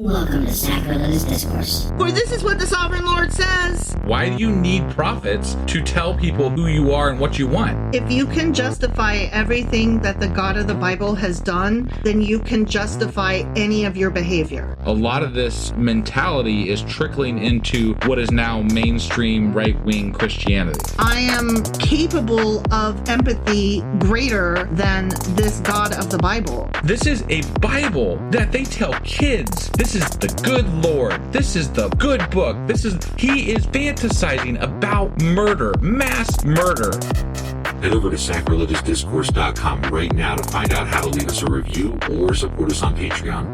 Welcome to Sacrilegious Discourse. For this is what the Sovereign Lord says. Why do you need prophets to tell people who you are and what you want? If you can justify everything that the God of the Bible has done, then you can justify any of your behavior. A lot of this mentality is trickling into what is now mainstream right-wing Christianity. I am capable of empathy greater than this God of the Bible. This is a Bible that they tell kids. This is the good Lord. This is the good book. He is fantasizing about murder, mass murder. Head over to sacreligiousdiscourse.com right now to find out how to leave us a review or support us on Patreon.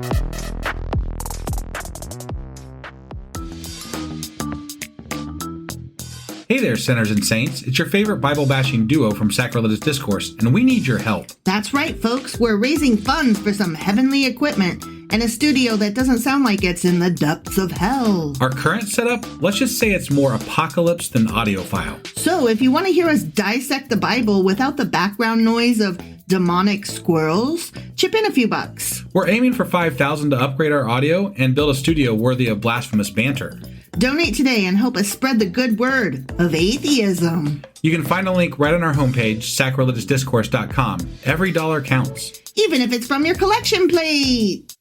Hey there, sinners and saints. It's your favorite Bible-bashing duo from Sacrilegious Discourse, and we need your help. That's right, folks. We're raising funds for some heavenly equipment and a studio that doesn't sound like it's in the depths of hell. Our current setup, let's just say it's more apocalypse than audiophile. So if you want to hear us dissect the Bible without the background noise of demonic squirrels, chip in a few bucks. We're aiming for $5,000 to upgrade our audio and build a studio worthy of blasphemous banter. Donate today and help us spread the good word of atheism. You can find a link right on our homepage, sacreligiousdiscourse.com. Every dollar counts. Even if it's from your collection plate.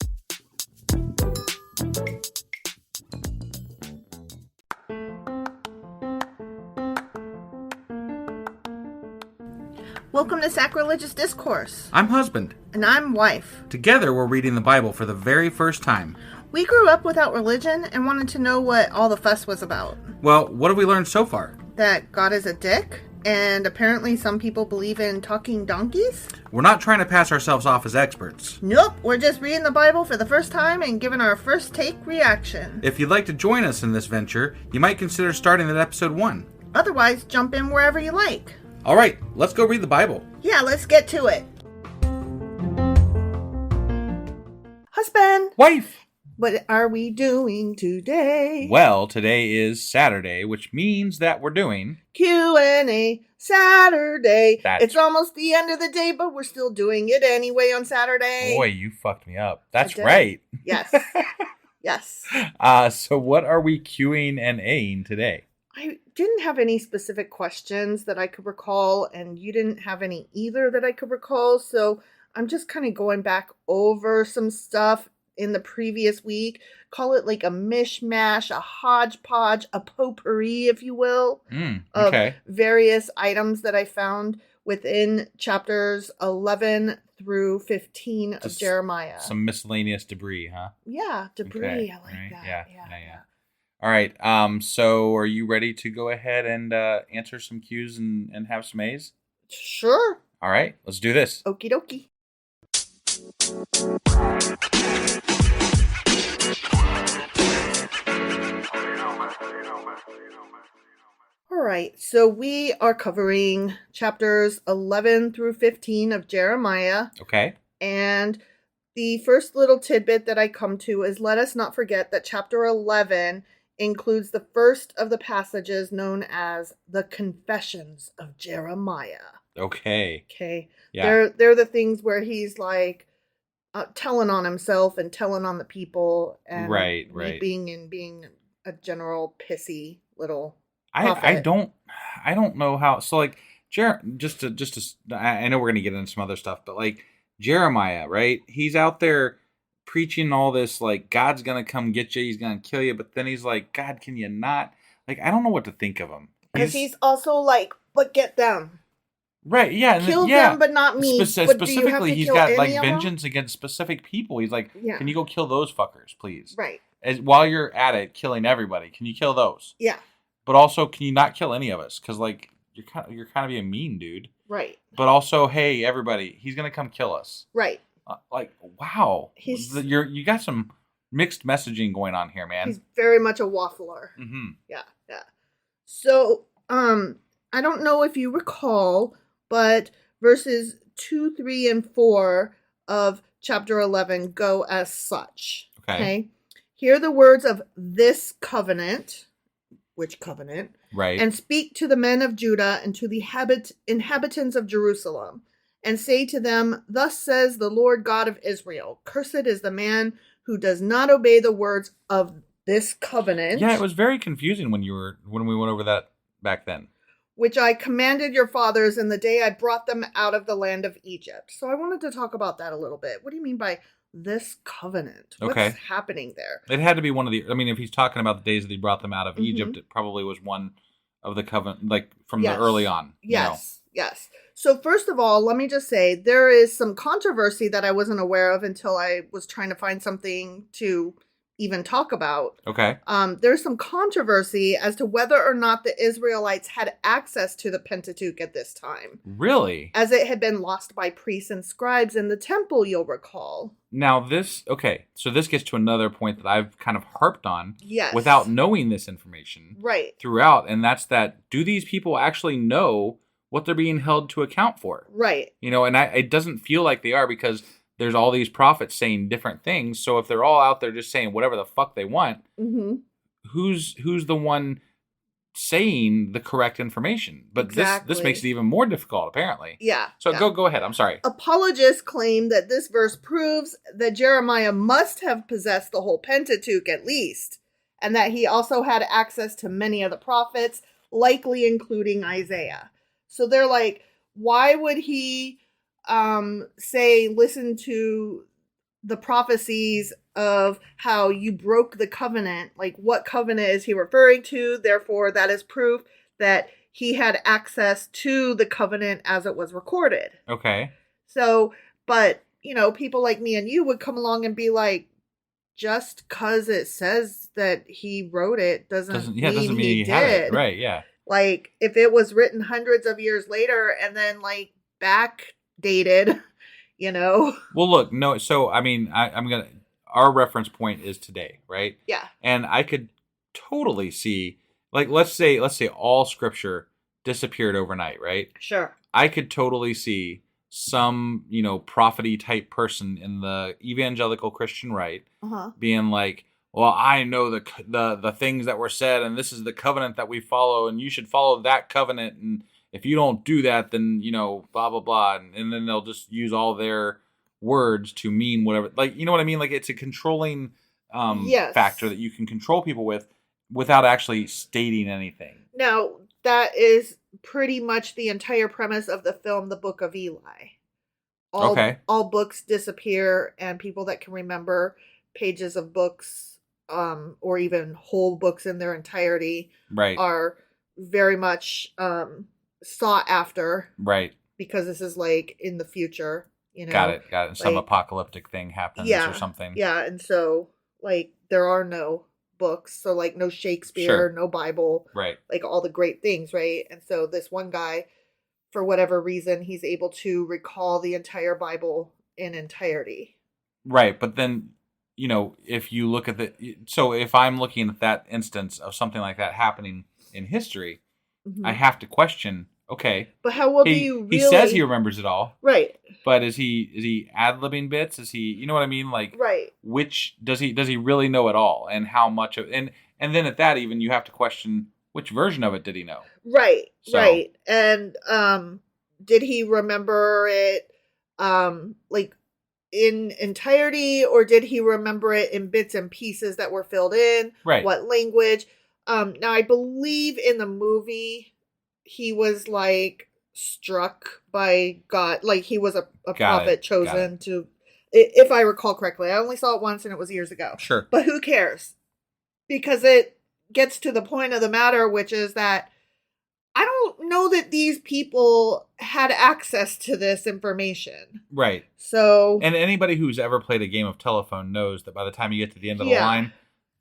Welcome to Sacrilegious Discourse. I'm husband. And I'm wife. Together, we're reading the Bible for the very first time. We grew up without religion and wanted to know what all the fuss was about. Well, what have we learned so far? That God is a dick, and apparently some people believe in talking donkeys. We're not trying to pass ourselves off as experts. Nope, we're just reading the Bible for the first time and giving our first take reaction. If you'd like to join us in this venture, you might consider starting at episode 1. Otherwise, jump in wherever you like. All right, let's go read the Bible. Yeah, let's get to it. Husband! Wife! What are we doing today? Well, today is Saturday, which means that we're doing Q&A Saturday. That's- It's almost the end of the day, but we're still doing it anyway on Saturday. Boy, you fucked me up. That's I did. right. Yes. Yes. So what are we Qing and Aing today? I didn't have any specific questions that I could recall, and you didn't have any either that I could recall, so I'm just kind of going back over some stuff in the previous week. Call it like a mishmash, a hodgepodge, a potpourri, if you will, of various items that I found within chapters 11 through 15 of Jeremiah. Some miscellaneous debris, huh? Yeah, debris. Okay. I like Right. that. Yeah. All right. So are you ready to go ahead and answer some Q's and have some A's? Sure. All right. Let's do this. Okie dokie. All right, so we are covering chapters 11 through 15 of Jeremiah. Okay. And the first little tidbit that I come to is let us not forget that chapter 11 includes the first of the passages known as the Confessions of Jeremiah. Okay. Okay. Yeah. They're the things where he's like telling on himself and telling on the people and Right. being a general pissy little I don't know how. So like I know we're gonna get into some other stuff, but like Jeremiah, right? He's out there preaching all this like God's gonna come get you, he's gonna kill you, but then he's like, God, can you not? Like, I don't know what to think of him. Because he's also like, but get them. Right, yeah. Kill them, but not me. Specifically, he's got like vengeance against specific people. He's like, Can you go kill those fuckers, please? Right. While you're at it, killing everybody, can you kill those? Yeah. But also, can you not kill any of us? Because like you're kind of being mean, dude. Right. But also, hey, everybody, he's gonna come kill us. Right. Like, wow, you got some mixed messaging going on here, man. He's very much a waffler. Mm-hmm. Yeah. So, I don't know if you recall, but verses 2, 3, and 4 of chapter 11 go as such. Okay. Hear the words of this covenant. Which covenant? Right. And speak to the men of Judah and to the inhabitants of Jerusalem, and say to them, thus says the Lord God of Israel, cursed is the man who does not obey the words of this covenant. Yeah, it was very confusing when we went over that back then. Which I commanded your fathers in the day I brought them out of the land of Egypt. So I wanted to talk about that a little bit. What do you mean by this covenant? Okay. What's happening there? It had to be one of the, I mean, if he's talking about the days that he brought them out of Egypt, it probably was one of the covenant, like from the early on. Yes, yes. So first of all, let me just say, there is some controversy that I wasn't aware of until I was trying to find something to even talk about. Okay. There's some controversy as to whether or not the Israelites had access to the Pentateuch at this time. Really? As it had been lost by priests and scribes in the temple, you'll recall. Now so this gets to another point that I've kind of harped on without knowing this information throughout, and that's that, do these people actually know what they're being held to account for? Right. And it doesn't feel like they are, because there's all these prophets saying different things. So if they're all out there just saying whatever the fuck they want, who's the one saying the correct information? But this makes it even more difficult, apparently. Yeah. So go ahead. I'm sorry. Apologists claim that this verse proves that Jeremiah must have possessed the whole Pentateuch at least, and that he also had access to many of the prophets, likely including Isaiah. So they're like, why would he say, listen to the prophecies of how you broke the covenant? Like, what covenant is he referring to? Therefore, that is proof that he had access to the covenant as it was recorded. Okay. So, but, people like me and you would come along and be like, just because it says that he wrote it doesn't mean he had it. did. Right, yeah. Like, if it was written hundreds of years later and then, like, backdated, Well, look, no, so, I mean, our reference point is today, right? Yeah. And I could totally see, like, let's say all scripture disappeared overnight, right? Sure. I could totally see some, prophet-y type person in the evangelical Christian right being like, well, I know the things that were said, and this is the covenant that we follow, and you should follow that covenant, and if you don't do that, then, blah, blah, blah, and then they'll just use all their words to mean whatever. Like, you know what I mean? Like, it's a controlling factor that you can control people with without actually stating anything. Now, that is pretty much the entire premise of the film The Book of Eli. All books disappear, and people that can remember pages of books, or even whole books in their entirety, are very much sought after. Right. Because this is like in the future, Got it. And some apocalyptic thing happens or something. Yeah, and so, like, there are no books, so, like, no Shakespeare, no Bible. Right. Like, all the great things, right? And so this one guy, for whatever reason, he's able to recall the entire Bible in entirety. Right, but then, if you look at so if I'm looking at that instance of something like that happening in history, I have to question, okay. But how well do you really... He says he remembers it all. Right. But is he ad-libbing bits? Is he, you know what I mean? Like, right. Which, does he really know it all? And how much of, and then at that even, you have to question, which version of it did he know? Right, right. And did he remember it, like, in entirety, or did he remember it in bits and pieces that were filled in? Right. What language? Now, I believe in the movie, he was, like, struck by God. Like, he was a prophet chosen to, if I recall correctly. I only saw it once, and it was years ago. Sure. But who cares? Because it gets to the point of the matter, which is that I don't know that these people had access to this information. Right. So... And anybody who's ever played a game of telephone knows that by the time you get to the end of the line,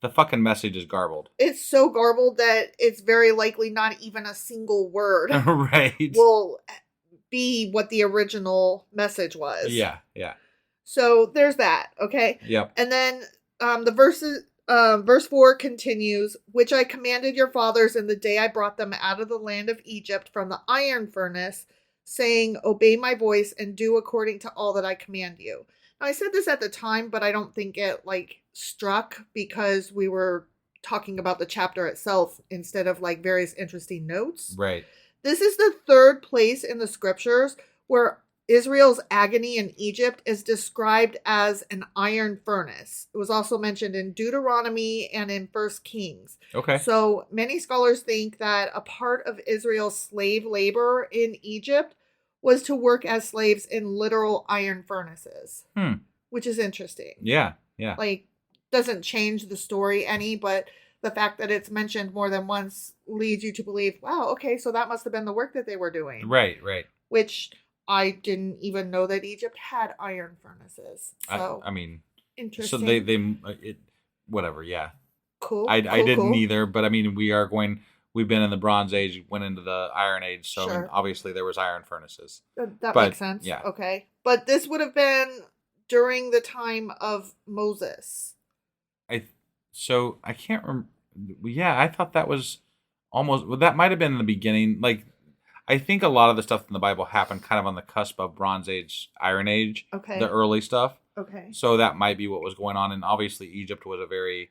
the fucking message is garbled. It's so garbled that it's very likely not even a single word right. will be what the original message was. Yeah, yeah. So there's that, okay? Yep. And then verse 4 continues, which I commanded your fathers in the day I brought them out of the land of Egypt from the iron furnace, saying, obey my voice and do according to all that I command you. Now, I said this at the time, but I don't think it, like, struck because we were talking about the chapter itself instead of, like, various interesting notes. Right. This is the third place in the scriptures where Israel's agony in Egypt is described as an iron furnace. It was also mentioned in Deuteronomy and in First Kings. Okay. So many scholars think that a part of Israel's slave labor in Egypt was to work as slaves in literal iron furnaces, which is interesting. Yeah, yeah. Like, doesn't change the story any, but the fact that it's mentioned more than once leads you to believe, wow, okay, so that must have been the work that they were doing. Right. Which I didn't even know that Egypt had iron furnaces. So, I mean, interesting. so they whatever, yeah. Cool. I didn't cool. either, but I mean, we've been in the Bronze Age, went into the Iron Age, so I mean, Sure. obviously there was iron furnaces. That But, makes sense. yeah. Okay. But this would have been during the time of Moses. I can't remember. Yeah, I thought that was that might have been in the beginning. Like, I think a lot of the stuff in the Bible happened kind of on the cusp of Bronze Age, Iron Age, Okay. the early stuff. Okay. So that might be what was going on, and obviously Egypt was a very.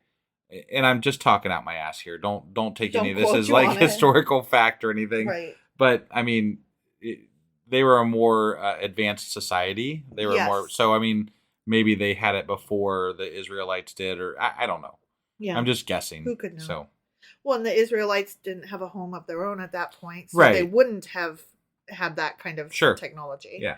And I'm just talking out my ass here. Don't take any of this quote as you like on it. historical fact or anything. Right. But I mean, they were a more advanced society. They were more. Yes. So I mean, maybe they had it before the Israelites did, or I don't know. Yeah. I'm just guessing. Who could know? So. Well, and the Israelites didn't have a home of their own at that point, so Right. they wouldn't have had that kind of Sure. technology. Yeah.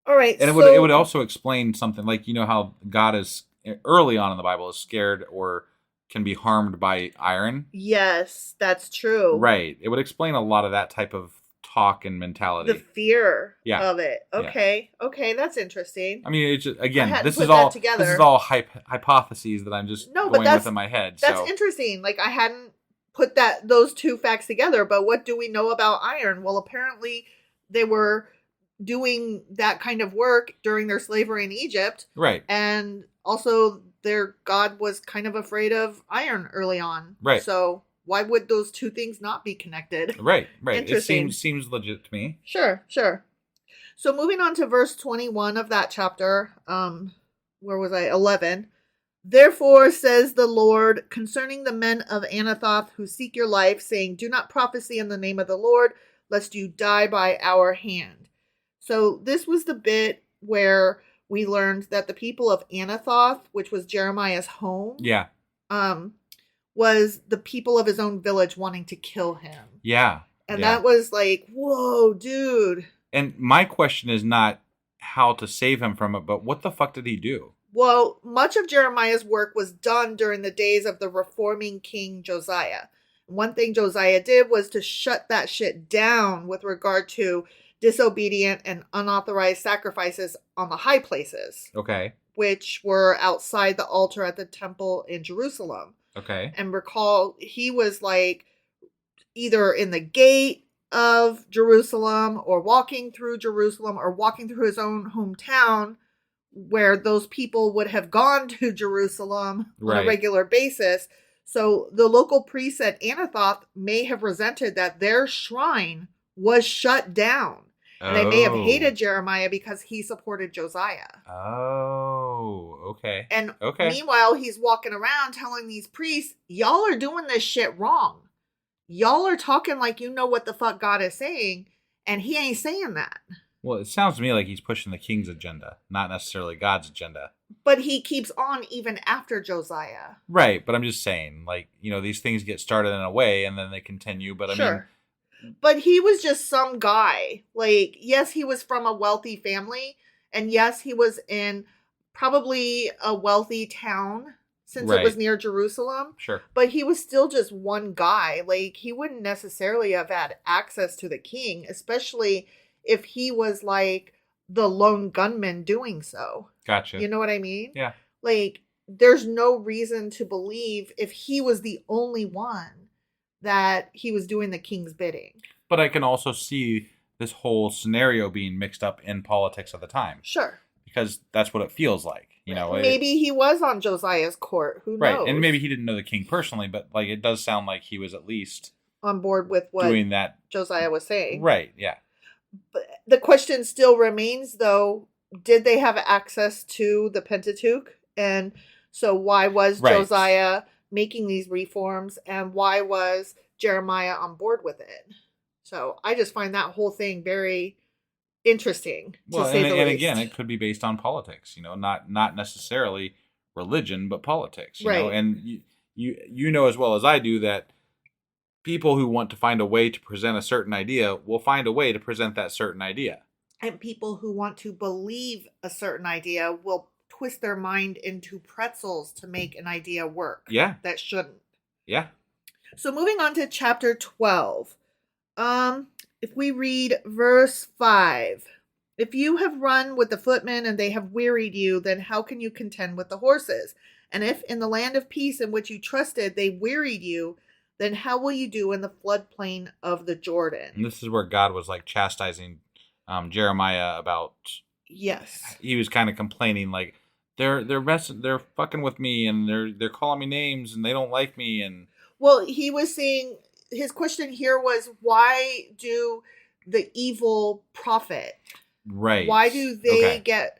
All right. And it would also explain something like, you know, how God is early on in the Bible is scared or can be harmed by iron. Yes, that's true. Right. It would explain a lot of that type of talk and mentality. The fear Yeah. of it. Okay. Yeah. Okay, that's interesting. I mean, it's just, again, I hadn't this put is that all together. this is all hypotheses that I'm just going with in my head. That's interesting. Like, I hadn't put those two facts together, but what do we know about iron? Well, apparently they were doing that kind of work during their slavery in Egypt. Right. And also their God was kind of afraid of iron early on. Right. So why would those two things not be connected? Right. Interesting. It seems legit to me. Sure. So moving on to verse 21 of that chapter, where was I? 11. Therefore says the Lord concerning the men of Anathoth who seek your life, saying, do not prophesy in the name of the Lord, lest you die by our hand. So this was the bit where we learned that the people of Anathoth, which was Jeremiah's home, was the people of his own village wanting to kill him. Yeah. And that was like, whoa, dude. And my question is not how to save him from it, but what the fuck did he do? Well, much of Jeremiah's work was done during the days of the reforming king Josiah. One thing Josiah did was to shut that shit down with regard to disobedient and unauthorized sacrifices on the high places. Okay. Which were outside the altar at the temple in Jerusalem. Okay. And recall, he was like either in the gate of Jerusalem or walking through Jerusalem or walking through his own hometown where those people would have gone to Jerusalem on a regular basis. So the local priests at Anathoth may have resented that their shrine was shut down. And they may have hated Jeremiah because he supported Josiah. Oh, okay. And meanwhile, he's walking around telling these priests, y'all are doing this shit wrong. Y'all are talking like you know what the fuck God is saying, and he ain't saying that. Well, it sounds to me like he's pushing the king's agenda, not necessarily God's agenda. But he keeps on even after Josiah. Right, but I'm just saying, like, you know, these things get started in a way and then they continue, but I mean... But he was just some guy. Like, yes, he was from a wealthy family, and yes, he was in probably a wealthy town since it was near Jerusalem. Sure. But he was still just one guy. Like, he wouldn't necessarily have had access to the king, especially if he was like the lone gunman doing so. Gotcha. You know what I mean? Yeah. Like, there's no reason to believe if he was the only one that he was doing the king's bidding. But I can also see this whole scenario being mixed up in politics at the time. Sure. Because that's what it feels like. You know, maybe he was on Josiah's court. Who knows? Right. And maybe he didn't know the king personally, but like it does sound like he was at least on board with what doing that Josiah was saying. Right, yeah. But the question still remains though, did they have access to the Pentateuch? And so why was Josiah making these reforms, and why was Jeremiah on board with it? So I just find that whole thing very interesting, to Well, say the and least. again, it could be based on politics, not necessarily religion, but politics, know. Right. And you know as well as I do that people who want to find a way to present a certain idea will find a way to present that certain idea. And people who want to believe a certain idea will twist their mind into pretzels to make an idea work. Yeah. That shouldn't. Yeah. So moving on to chapter 12. If we read verse 5. If you have run with the footmen and they have wearied you, then how can you contend with the horses? And if in the land of peace in which you trusted they wearied you, then how will you do in the floodplain of the Jordan? And this is where God was like chastising Jeremiah about. Yes. He was kind of complaining like they're fucking with me and they're calling me names and they don't like me and. Well, he was saying his question here was, why do the evil profit? Right. Why do they get,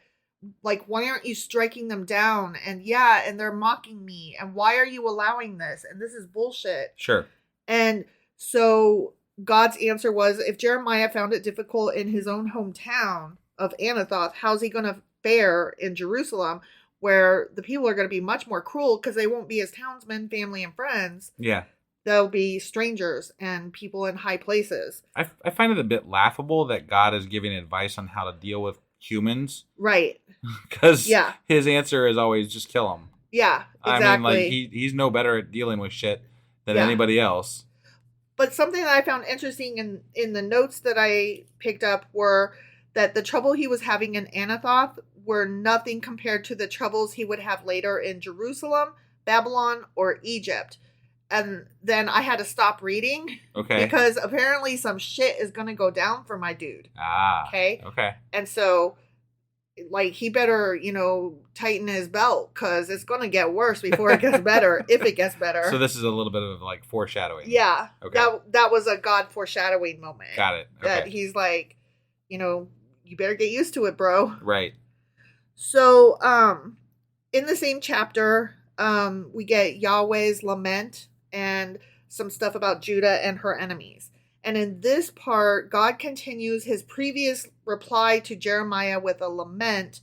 like, why aren't you striking them down? And and they're mocking me. And why are you allowing this? And this is bullshit. Sure. And so God's answer was, if Jeremiah found it difficult in his own hometown of Anathoth, how's he going to fare in Jerusalem, where the people are going to be much more cruel because they won't be his townsmen, family, and friends. Yeah. They'll be strangers and people in high places. I find it a bit laughable that God is giving advice on how to deal with humans. Right. Because his answer is always just kill them. Yeah, exactly. I mean, like, he's no better at dealing with shit than anybody else. But something that I found interesting in the notes that I picked up were that the trouble he was having in Anathoth were nothing compared to the troubles he would have later in Jerusalem, Babylon, or Egypt. And then I had to stop reading. Okay. Because apparently some shit is going to go down for my dude. Ah. Okay. Okay. And so, like, he better, tighten his belt because it's going to get worse before it gets better, if it gets better. So this is a little bit of, like, foreshadowing. Yeah. Okay. That was a God foreshadowing moment. Got it. Okay. That he's like, you better get used to it, bro. Right. So, in the same chapter, we get Yahweh's lament and some stuff about Judah and her enemies. And in this part, God continues his previous reply to Jeremiah with a lament,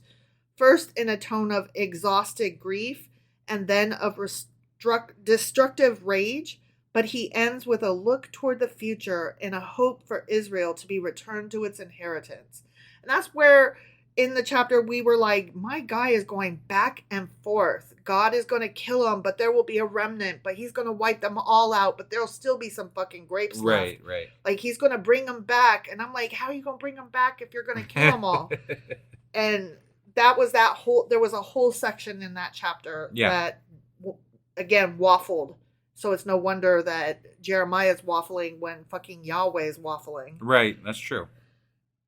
first in a tone of exhausted grief and then of destructive rage. But he ends with a look toward the future and a hope for Israel to be returned to its inheritance. And that's where in the chapter we were like, my guy is going back and forth. God is going to kill him, but there will be a remnant, but he's going to wipe them all out, but there'll still be some fucking grapes left. Right. Like, he's going to bring them back. And I'm like, how are you going to bring them back if you're going to kill them all? And there was a whole section in that chapter that, again, waffled. So it's no wonder that Jeremiah's waffling when fucking Yahweh's waffling. Right, that's true.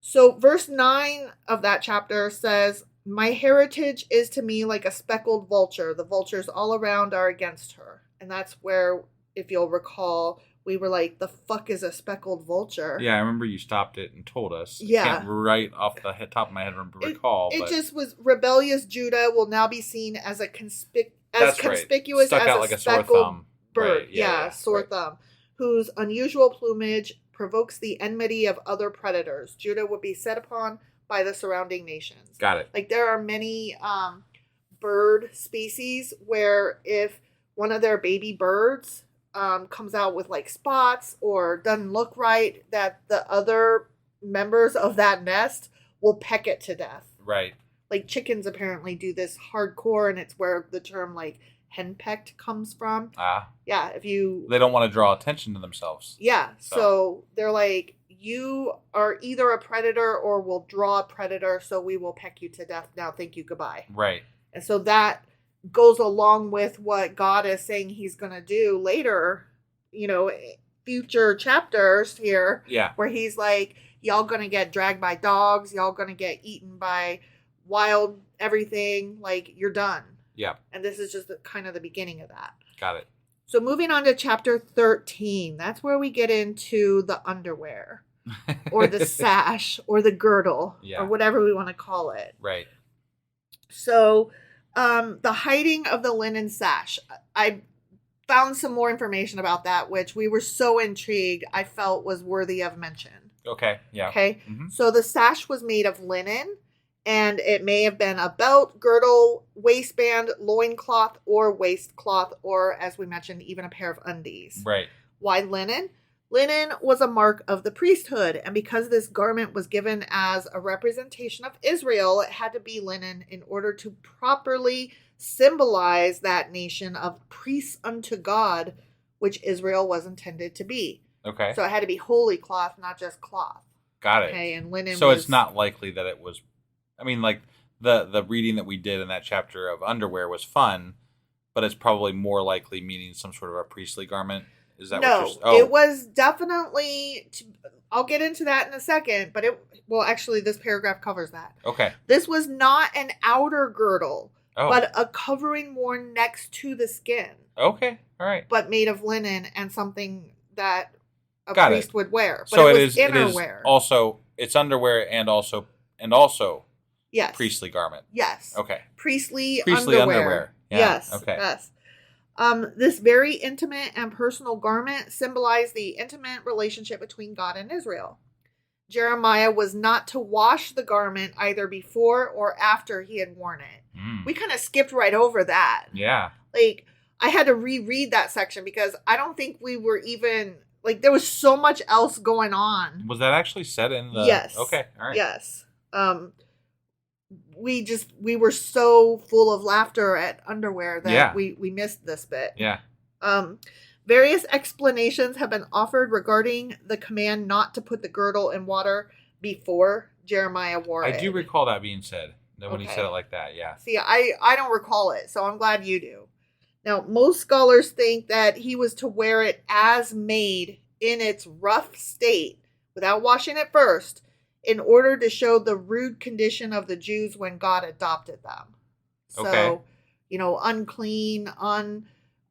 So verse 9 of that chapter says, my heritage is to me like a speckled vulture. The vultures all around are against her. And that's where, if you'll recall, we were like, the fuck is a speckled vulture? Yeah, I remember you stopped it and told us. Yeah. I can't right off the top of my head recall. It just was, rebellious Judah will now be seen as a conspicuous Stuck as out a like a sore speckled thumb. bird. Right. Yeah, sore thumb. Whose unusual plumage provokes the enmity of other predators. Judah would be set upon by the surrounding nations. Got it. Like, there are many bird species where if one of their baby birds comes out with like spots or doesn't look right, that the other members of that nest will peck it to death. Right. Like, chickens apparently do this hardcore, and it's where the term like henpecked comes from. Yeah, they don't want to draw attention to themselves. Yeah, so they're like, you are either a predator or will draw a predator, so we will peck you to death now. Thank you, goodbye. Right. And so that goes along with what God is saying he's going to do later, future chapters here. Yeah. Where he's like, y'all going to get dragged by dogs. Y'all going to get eaten by wild everything. Like, you're done. Yeah. And this is just kind of the beginning of that. Got it. So moving on to chapter 13, that's where we get into the underwear or the sash or the girdle or whatever we want to call it. Right. So the hiding of the linen sash, I found some more information about that, which we were so intrigued, I felt was worthy of mention. Okay. Yeah. Okay. Mhm. So the sash was made of linen, and it may have been a belt, girdle, waistband, loincloth, or waistcloth, or as we mentioned, even a pair of undies. Right. Why linen? Linen was a mark of the priesthood, and because this garment was given as a representation of Israel, it had to be linen in order to properly symbolize that nation of priests unto God, which Israel was intended to be. Okay. So it had to be holy cloth, not just cloth. Got it. Okay, and linen So was... it's not likely that it was. I mean, like the reading that we did in that chapter of underwear was fun, but it's probably more likely meaning some sort of a priestly garment. Is that No, what you're? Oh, it was definitely... I'll get into that in a second, but actually, this paragraph covers that. okay. This was not an outer girdle, Oh, but a covering worn next to the skin, okay. All right. but made of linen and something that a Got priest it. would wear. But So it it was is. It inner is wear. also. It's underwear and also Yes. priestly garment. Yes. Okay. Priestly Priestly underwear. underwear. Yeah. Yes. Okay. Yes. This very intimate and personal garment symbolized the intimate relationship between God and Israel. Jeremiah was not to wash the garment either before or after he had worn it. Mm. We kind of skipped right over that. Yeah. Like, I had to reread that section because I don't think we were even, like, there was so much else going on. Was that actually said in the? Yes. Okay. All right. Yes. We were so full of laughter at underwear that we missed this bit. Yeah. Various explanations have been offered regarding the command not to put the girdle in water before Jeremiah wore it. I do recall that being said. That when he Okay. said it like that. Yeah. See, I don't recall it, so I'm glad you do. Now, most scholars think that he was to wear it as made in its rough state without washing it first in order to show the rude condition of the Jews when God adopted them. So, Okay. unclean,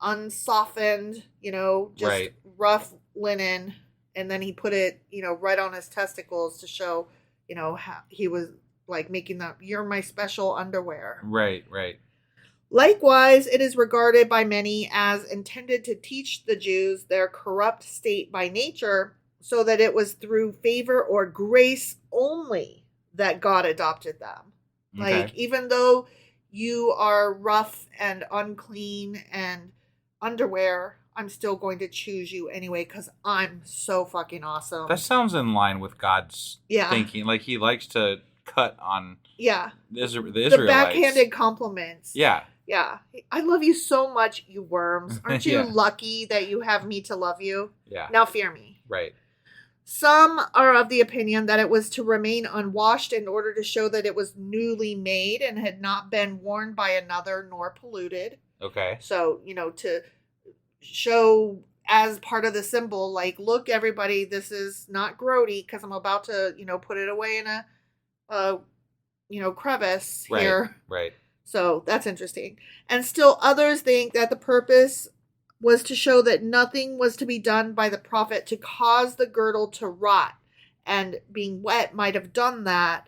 unsoftened, just Right. rough linen. And then he put it, right on his testicles to show, how he was like making that, you're my special underwear. Right. Right. Likewise, it is regarded by many as intended to teach the Jews their corrupt state by nature, so that it was through favor or grace only that God adopted them. Okay. Like, even though you are rough and unclean and underwear, I'm still going to choose you anyway because I'm so fucking awesome. That sounds in line with God's Yeah. thinking. Like he likes to cut on Yeah. the Israelites. The backhanded compliments. Yeah. Yeah. I love you so much, you worms. Aren't you Yeah. lucky that you have me to love you? Yeah. Now fear me. Right. Some are of the opinion that it was to remain unwashed in order to show that it was newly made and had not been worn by another nor polluted. Okay. So, to show as part of the symbol, like, look, everybody, this is not grody because I'm about to, put it away in a crevice Right. here. Right. So that's interesting. And still others think that the purpose was to show that nothing was to be done by the prophet to cause the girdle to rot. And being wet might have done that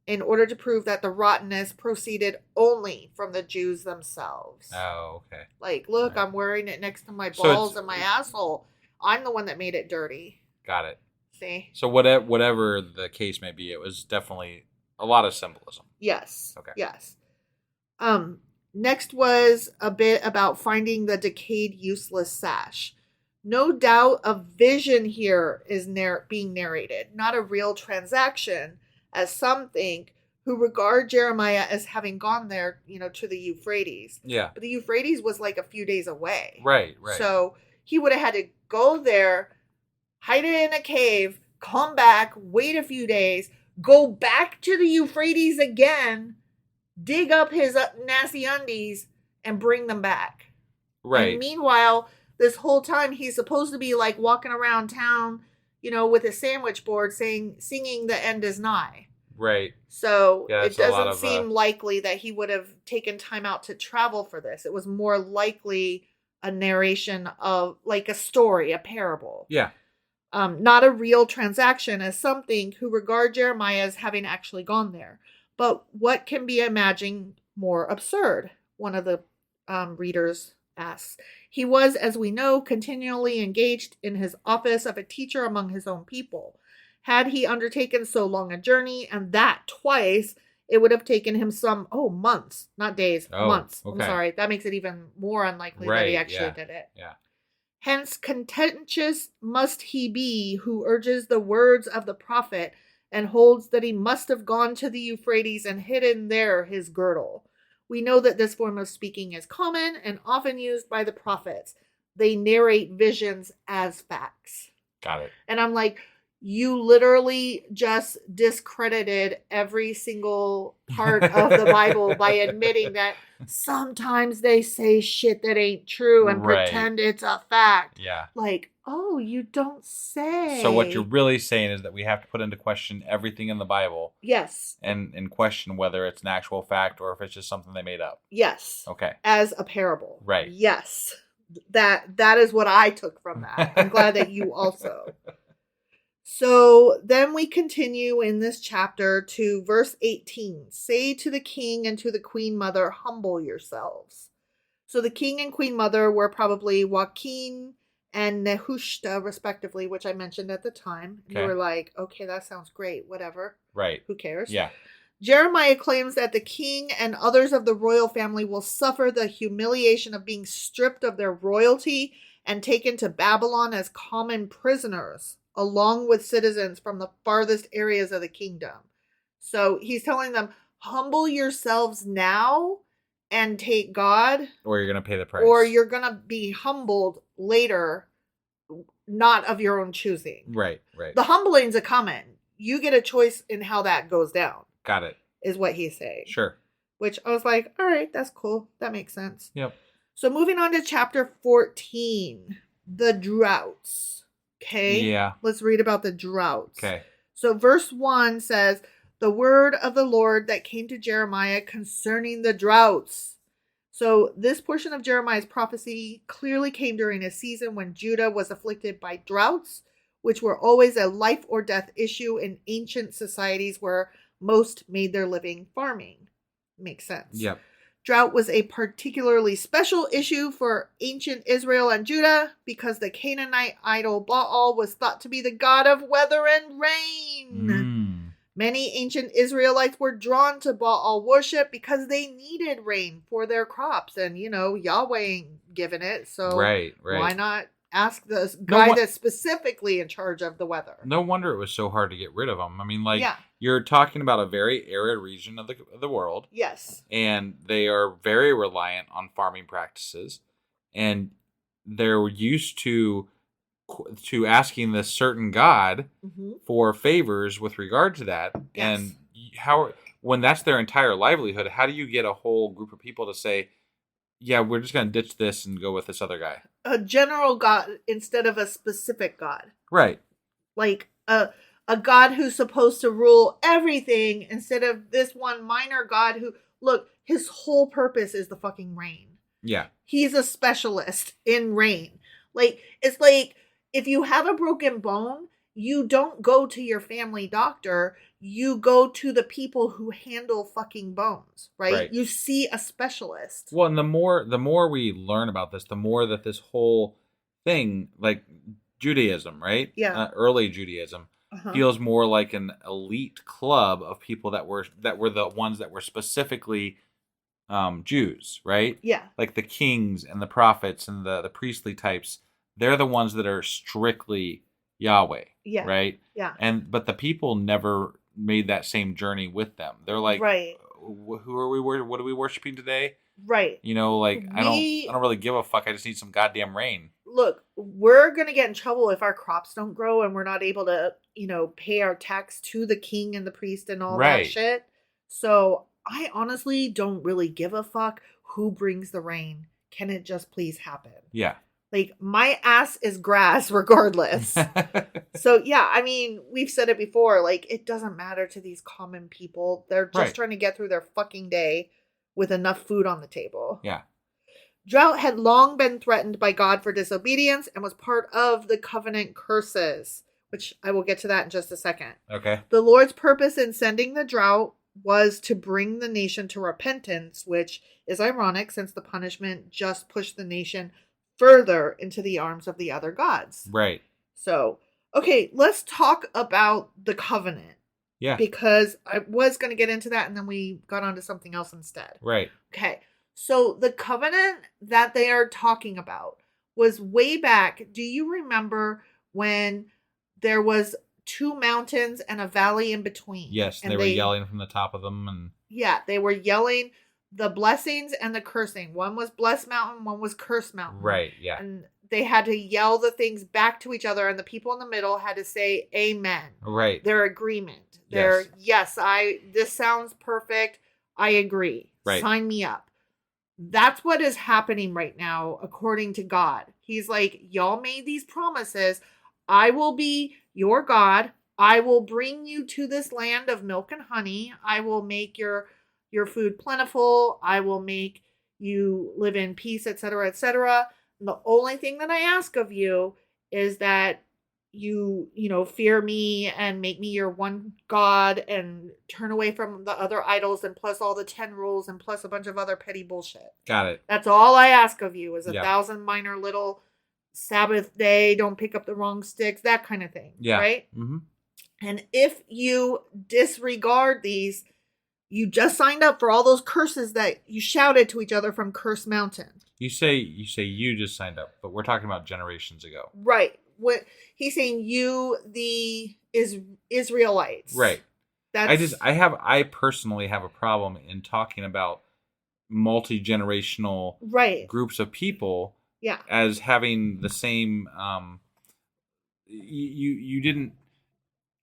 in order to prove that the rottenness proceeded only from the Jews themselves. Oh, okay. Like, look, Right. I'm wearing it next to my So balls it's- and my asshole. I'm the one that made it dirty. Got it. See? So whatever the case may be, it was definitely a lot of symbolism. Yes. Okay. Yes. Next was a bit about finding the decayed, useless sash. No doubt a vision here is being narrated, not a real transaction, as some think, who regard Jeremiah as having gone there, to the Euphrates. Yeah. But the Euphrates was like a few days away. Right. Right. So he would have had to go there, hide it in a cave, come back, wait a few days, go back to the Euphrates again, dig up his nasty undies, and bring them back. right. And meanwhile, this whole time he's supposed to be like walking around town, with a sandwich board singing "The End Is Nigh." Right. So Yeah, it that's a lot doesn't of, seem likely that he would have taken time out to travel for this. It was more likely a narration of like a story, a parable. Yeah. Not a real transaction, as some think who regard Jeremiah as having actually gone there. But what can be imagined more absurd? One of the readers asks. He was, as we know, continually engaged in his office of a teacher among his own people. Had he undertaken so long a journey, and that twice, it would have taken him some, months, not days, months. Okay. I'm sorry. That makes it even more unlikely that he actually did it. Yeah. Hence, contentious must he be who urges the words of the prophet and holds that he must have gone to the Euphrates and hidden there his girdle. We know that this form of speaking is common and often used by the prophets. They narrate visions as facts. Got it. And I'm like, you literally just discredited every single part of the Bible by admitting that sometimes they say shit that ain't true and pretend it's a fact. Yeah. Like, oh, you don't say. So what you're really saying is that we have to put into question everything in the Bible. Yes. And question whether it's an actual fact or if it's just something they made up. Yes. Okay. As a parable. Right. Yes. That is what I took from that. I'm glad that you also. So then we continue in this chapter to verse 18. Say to the king and to the queen mother, humble yourselves. So the king and queen mother were probably Joachim and Nehushta, respectively, which I mentioned at the time. Okay. You were like, okay, that sounds great. Whatever. Right. Who cares? Yeah. Jeremiah claims that the king and others of the royal family will suffer the humiliation of being stripped of their royalty and taken to Babylon as common prisoners, along with citizens from the farthest areas of the kingdom. So he's telling them, humble yourselves now and take God. Or you're going to pay the price. Or you're going to be humbled later, not of your own choosing. Right. The humbling's a coming. You get a choice in how that goes down. Got it. Is what he's saying. Sure. Which I was like, all right, that's cool. That makes sense. Yep. So moving on to chapter 14, the droughts. Okay. Yeah. Let's read about the droughts. Okay. So verse 1 says, the word of the Lord that came to Jeremiah concerning the droughts. So this portion of Jeremiah's prophecy clearly came during a season when Judah was afflicted by droughts, which were always a life or death issue in ancient societies where most made their living farming. Makes sense. Yep. Drought was a particularly special issue for ancient Israel and Judah because the Canaanite idol Baal was thought to be the god of weather and rain. Many ancient Israelites were drawn to Baal worship because they needed rain for their crops. And, Yahweh ain't giving it. So why not ask the guy that's specifically in charge of the weather? No wonder it was so hard to get rid of them. I mean, you're talking about a very arid region of the world. Yes. And they are very reliant on farming practices. And they're used to asking this certain God for favors with regard to that. Yes. And when that's their entire livelihood, how do you get a whole group of people to say, yeah, we're just going to ditch this and go with this other guy? A general God instead of a specific God. Right. Like a God who's supposed to rule everything instead of this one minor God who, look, his whole purpose is the fucking rain. Yeah. He's a specialist in rain. Like, it's like if you have a broken bone, you don't go to your family doctor. You go to the people who handle fucking bones, right? You see a specialist. Well, and the more we learn about this, the more that this whole thing, like Judaism, right? Yeah. Early Judaism feels more like an elite club of people that were the ones that were specifically Jews, right? Yeah. Like the kings and the prophets and the priestly types. They're the ones that are strictly Yahweh. Yeah. Right? Yeah. But the people never made that same journey with them. They're like, right. Who are we? What are we worshiping today? Right. I don't really give a fuck. I just need some goddamn rain. Look, we're going to get in trouble if our crops don't grow and we're not able to, pay our tax to the king and the priest and all that shit. So I honestly don't really give a fuck who brings the rain. Can it just please happen? Yeah. Like, my ass is grass regardless. So, yeah, I mean, we've said it before. Like, it doesn't matter to these common people. They're just trying to get through their fucking day with enough food on the table. Yeah. Drought had long been threatened by God for disobedience and was part of the covenant curses, which I will get to that in just a second. Okay. The Lord's purpose in sending the drought was to bring the nation to repentance, which is ironic since the punishment just pushed the nation further into the arms of the other gods. Right. So Okay, let's talk about the covenant. Yeah. Because I was going to get into that and then we got onto something else instead. Right. Okay. So the covenant that they are talking about was way back. Do you remember when there was two mountains and a valley in between? Yes, and they were yelling from the top of them, and yeah, they were yelling the blessings and the cursing. One was blessed mountain, one was cursed mountain. right, yeah, And they had to yell the things back to each other, and the people in the middle had to say amen. right, Their agreement. Their yes, this sounds perfect. I agree. Right. Sign me up. That's what is happening right now, according to God. He's like, y'all made these promises. I will be your God. I will bring you to this land of milk and honey. I will make your food plentiful. I will make you live in peace, etc., etc. The only thing that I ask of you is that you fear me and make me your one God and turn away from the other idols, and plus all the 10 rules and plus a bunch of other petty bullshit. got it. That's all I ask of you is Yeah. 1,000 minor little Sabbath day, don't pick up the wrong sticks, that kind of thing. Yeah. Right? Mm-hmm. And if you disregard these, you just signed up for all those curses that you shouted to each other from Curse Mountain. You say you just signed up, but we're talking about generations ago. Right. What he's saying, you, the Israelites. Right. That's, I personally have a problem in talking about multi-generational right. groups of people Yeah. as having the same you didn't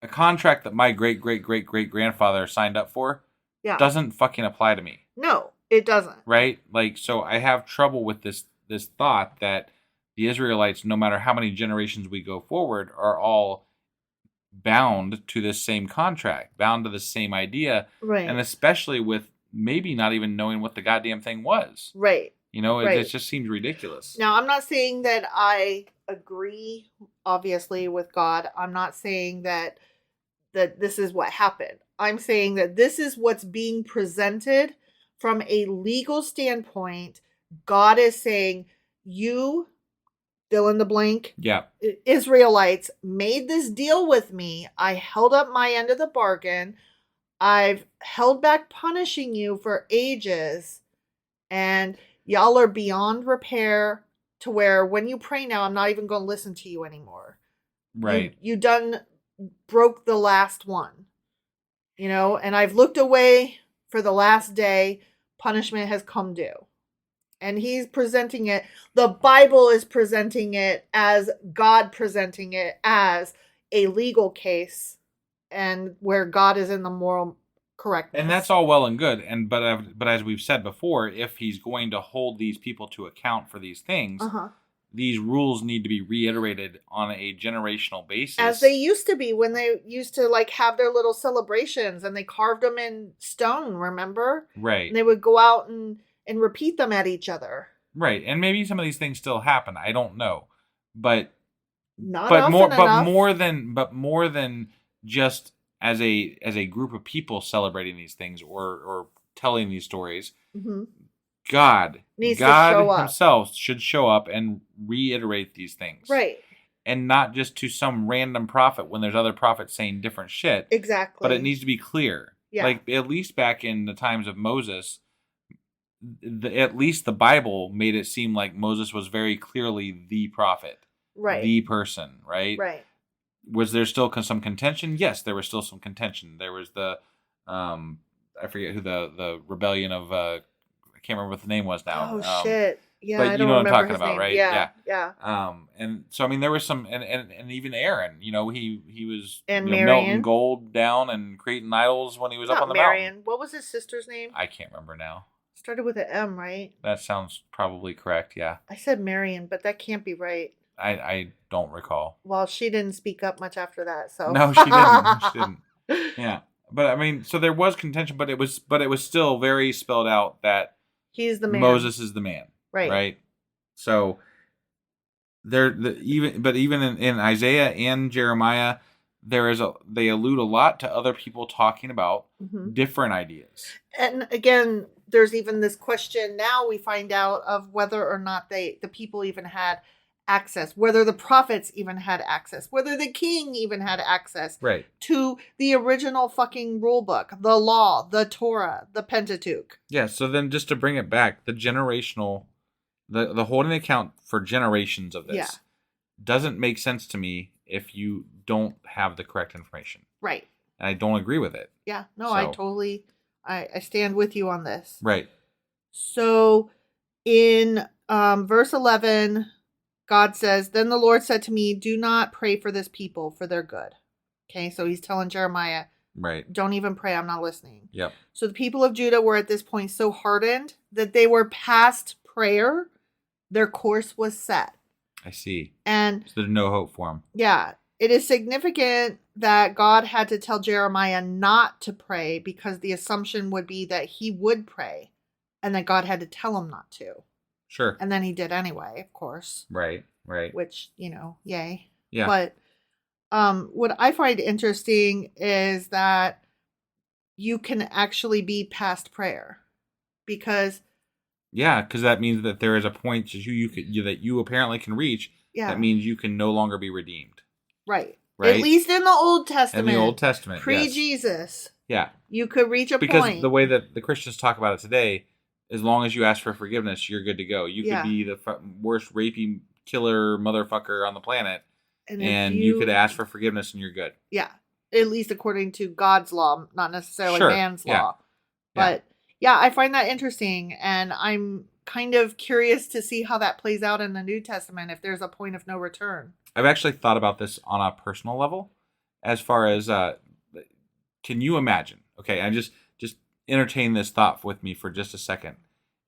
a contract that my great grandfather signed up for Yeah. doesn't fucking apply to me. No, it doesn't. Right? Like, so I have trouble with this thought that the Israelites, no matter how many generations we go forward, are all bound to this same contract, bound to the same idea. Right. And especially with maybe not even knowing what the goddamn thing was. Right. You know, Right. it just seems ridiculous. Now, I'm not saying that I agree, obviously, with God. I'm not saying that this is what happened. I'm saying that this is what's being presented from a legal standpoint. God is saying, you, fill in the blank, Yeah. Israelites made this deal with me. I held up my end of the bargain. I've held back punishing you for ages. And y'all are beyond repair to where when you pray now, I'm not even going to listen to you anymore. Right. You done broke the last one. And I've looked away for the last day. Punishment has come due. And he's presenting it, the Bible is presenting it as God presenting it as a legal case, and where God is in the moral correctness. And that's all well and good. But as we've said before, if he's going to hold these people to account for these things, these rules need to be reiterated on a generational basis. As they used to be when they used to have their little celebrations and they carved them in stone, remember? Right. And they would go out and repeat them at each other. Right. And maybe some of these things still happen. I don't know. But more than just as a group of people celebrating these things or telling these stories, God himself should show up and reiterate these things. Right. And not just to some random prophet when there's other prophets saying different shit. Exactly. But it needs to be clear. Yeah. Like, at least back in the times of Moses, at least the Bible made it seem like Moses was very clearly the prophet. Right. The person, right? Right. Was there still some contention? Yes, there was still some contention. There was the, I forget who the rebellion of, I can't remember what the name was now. Oh, shit. Yeah, but I you don't know what I'm remember talking his about, name. right? Yeah. And so, I mean, there was some, and even Aaron, he was and melting gold down and creating idols when he was up on the mountain. What was his sister's name? I can't remember now. Started with an M, right? That sounds probably correct, yeah. I said Marion, but that can't be right. I don't recall. Well, she didn't speak up much after that, so. No, she didn't. She didn't. Yeah. But I mean, so there was contention, but it was still very spelled out that he's the man. Moses is the man. Right. Right. So even in Isaiah and Jeremiah, they allude a lot to other people talking about different ideas. And again, there's even this question now we find out of whether or not the people even had access, whether the prophets even had access, whether the king even had access Right. to the original fucking rule book, the law, the Torah, the Pentateuch. Yeah, so then just to bring it back, the generational, the holding account for generations of this Yeah. doesn't make sense to me if you don't have the correct information. Right. And I don't agree with it. Yeah. No, I So- totally, I stand with you on this. Right. So in verse 11, God says, "Then the Lord said to me, do not pray for this people for their good." Okay, so he's telling Jeremiah, Right. don't even pray, I'm not listening. Yep. So the people of Judah were at this point so hardened that they were past prayer. Their course was set. I see. And So there's no hope for them. yeah, it is significant that God had to tell Jeremiah not to pray because the assumption would be that he would pray and that God had to tell him not to. Sure. And then he did anyway, of course, Right. which, yay. Yeah. But what I find interesting is that you can actually be past prayer because Yeah, because that means that there is a point that that you apparently can reach. yeah, That means you can no longer be redeemed. right. Right. At least in the Old Testament. In the Old Testament, yes. pre-Jesus, Yeah. you could reach a Because point. the way that the Christians talk about it today, as long as you ask for forgiveness, you're good to go. You Yeah. could be the worst rapey killer motherfucker on the planet, if and you could ask for forgiveness and you're good. Yeah, at least according to God's law, not necessarily Sure, man's yeah, law. yeah. But yeah, I find that interesting, and I'm kind of curious to see how that plays out in the New Testament, if there's a point of no return. I've actually thought about this on a personal level, as far as can you imagine? Okay, I just entertain this thought with me for just a second.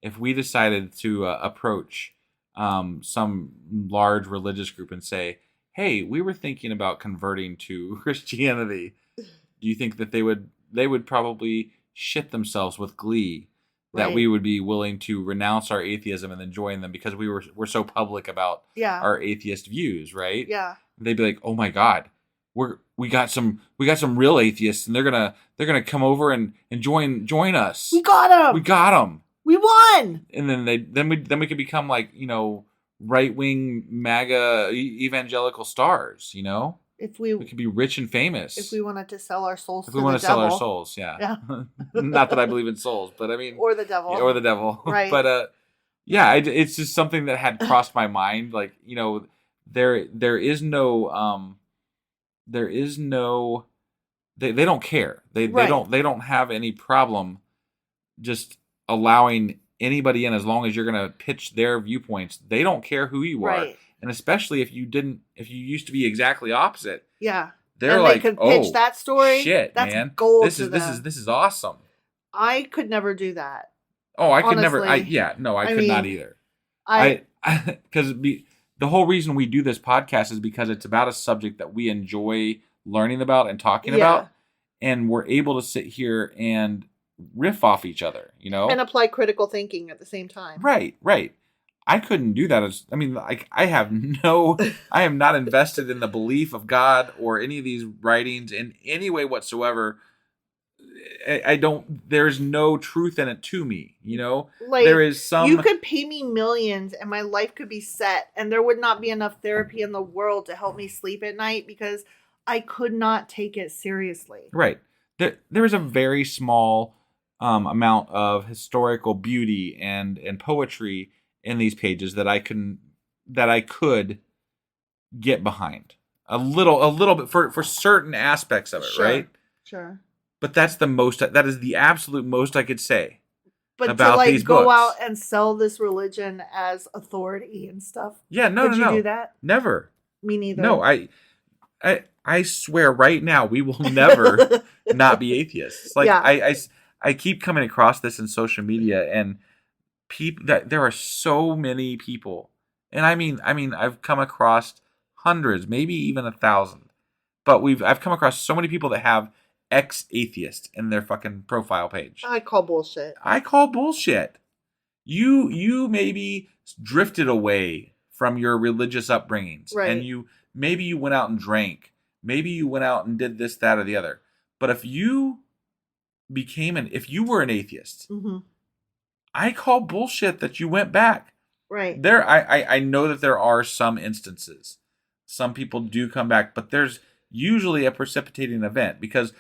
If we decided to approach some large religious group and say, "Hey, we were thinking about converting to Christianity," do you think that they would probably shit themselves with glee that Right. we would be willing to renounce our atheism and then join them because we're so public about Yeah. our atheist views, right? Yeah. They'd be like, "Oh my God, we got some real atheists, and they're gonna come over and join us. We got him. We got them." We won. And then we could become like right wing MAGA evangelical stars. If we We could be rich and famous if we wanted to sell our souls if to we the want to sell devil, our souls. Yeah. Yeah. Not that I believe in souls, but I mean, or the devil, or the devil. Right. But yeah, it's just something that had crossed my mind. Like, there is no they don't care. They Right. they don't have any problem just allowing anybody in as long as you're going to pitch their viewpoints. They don't care who you are. Right. And especially if you used to be exactly opposite. Yeah. They're and like, they could pitch "Oh, that story. shit, That's man. gold This to is them. this is awesome." I could never do that. Oh, I could never. I Honestly, could not mean, either. I Because the whole reason we do this podcast is because it's about a subject that we enjoy learning about and talking Yeah. about, and we're able to sit here and riff off each other. and apply critical thinking at the same time. Right. I couldn't do that. I am not invested in the belief of God or any of these writings in any way whatsoever. I don't. There's no truth in it to me. Like, there is some. you could pay me millions and my life could be set, and there would not be enough therapy in the world to help me sleep at night because I could not take it seriously. Right. There is a very small amount of historical beauty and poetry in these pages that I could get behind a little bit for certain aspects of it, Sure. right? Sure. But that is the absolute most I could say. But About to these go books. out and sell this religion as authority and stuff. Yeah, no, Would no, you no. do that? Never. Me neither. No, I swear right now we will never not be atheists. Like, Yeah. I keep coming across this in social media, and that there are so many people, and I mean I've come across hundreds, maybe even 1,000, but I've come across so many people that have ex-atheist in their fucking profile page. I call bullshit. I call bullshit. You maybe drifted away from your religious upbringings, Right. and maybe you went out and drank, maybe you went out and did this, that, or the other. But if you were an atheist, Mm-hmm. I call bullshit that you went back. Right. I know that there are some instances. Some people do come back, but there's usually a precipitating event because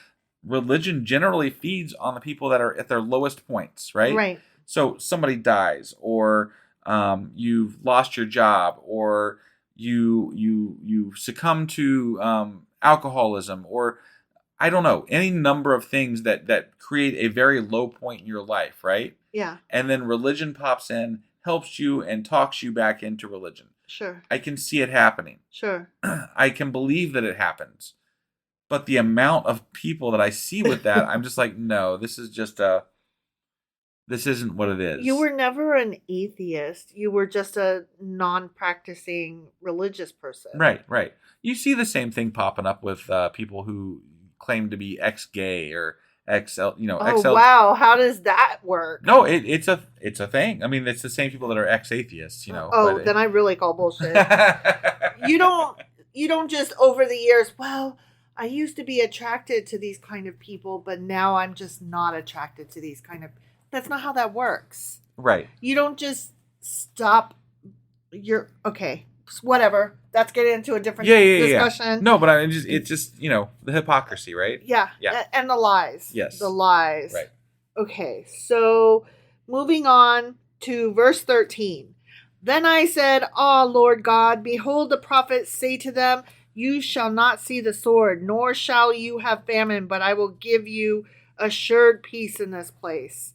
religion generally feeds on the people that are at their lowest points, right? Right. So somebody dies, or you've lost your job, or you succumb to alcoholism, or I don't know, any number of things that create a very low point in your life, right? Yeah. And then religion pops in, helps you, and talks you back into religion. Sure. I can see it happening. Sure. I can believe that it happens. But the amount of people that I see with that, I'm just like, no, this isn't what it is. You were never an atheist. You were just a non-practicing religious person. Right. You see the same thing popping up with people who claim to be ex-gay or XL. Wow, how does that work? No, it's a thing. I mean, it's the same people that are ex-atheists. Oh, then I really call bullshit. You don't just over the years. Well, I used to be attracted to these kind of people, but now I'm just not attracted to these kind of. That's not how that works. Right. You don't just stop. Okay. Whatever. That's getting into a different discussion. Yeah. No, but it's just the hypocrisy, right? Yeah. And the lies. Yes. The lies. Right. Okay. So moving on to verse 13. Then I said, Ah, Lord God, behold, the prophets say to them, you shall not see the sword, nor shall you have famine, but I will give you assured peace in this place.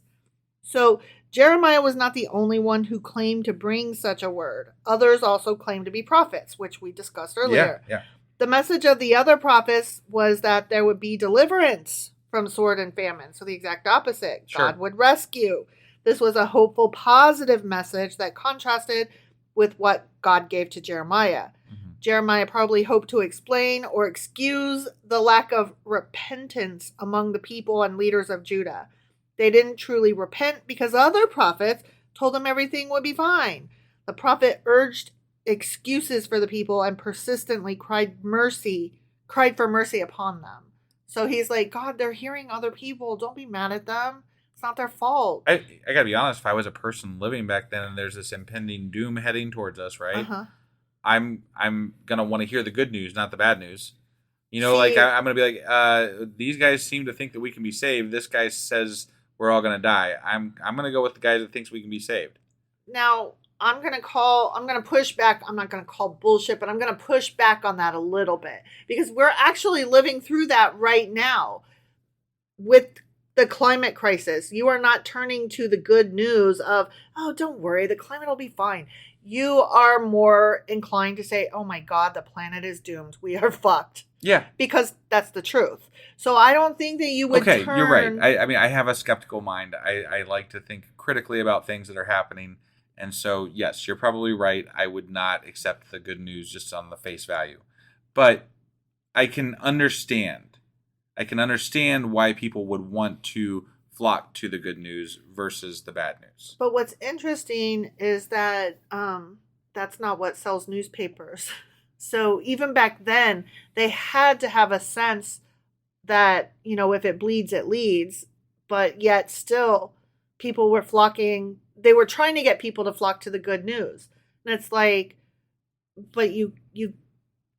So Jeremiah was not the only one who claimed to bring such a word. Others also claimed to be prophets, which we discussed earlier. Yeah. The message of the other prophets was that there would be deliverance from sword and famine. So the exact opposite. Sure. God would rescue. This was a hopeful, positive message that contrasted with what God gave to Jeremiah. Mm-hmm. Jeremiah probably hoped to explain or excuse the lack of repentance among the people and leaders of Judah. They didn't truly repent because other prophets told them everything would be fine. The prophet urged excuses for the people and persistently cried for mercy upon them. So he's like, God, they're hearing other people. Don't be mad at them. It's not their fault. I gotta be honest, if I was a person living back then and there's this impending doom heading towards us, right? Uh-huh. I'm gonna want to hear the good news, not the bad news. I'm gonna be like, these guys seem to think that we can be saved. This guy says we're all gonna die. I'm gonna go with the guy that thinks we can be saved. Now, I'm gonna push back. I'm not gonna call bullshit, but I'm gonna push back on that a little bit because we're actually living through that right now with the climate crisis. You are not turning to the good news of, oh, don't worry, the climate will be fine. You are more inclined to say, oh my God, the planet is doomed. We are fucked. Yeah. Because that's the truth. So I don't think that you would Okay, you're right. I mean, I have a skeptical mind. I like to think critically about things that are happening. And so, yes, you're probably right. I would not accept the good news just on the face value. But I can understand. Why people would want to flock to the good news versus the bad news. But what's interesting is that that's not what sells newspapers. So even back then, they had to have a sense that, if it bleeds, it leads. But yet still, people were flocking. They were trying to get people to flock to the good news. And it's like, but you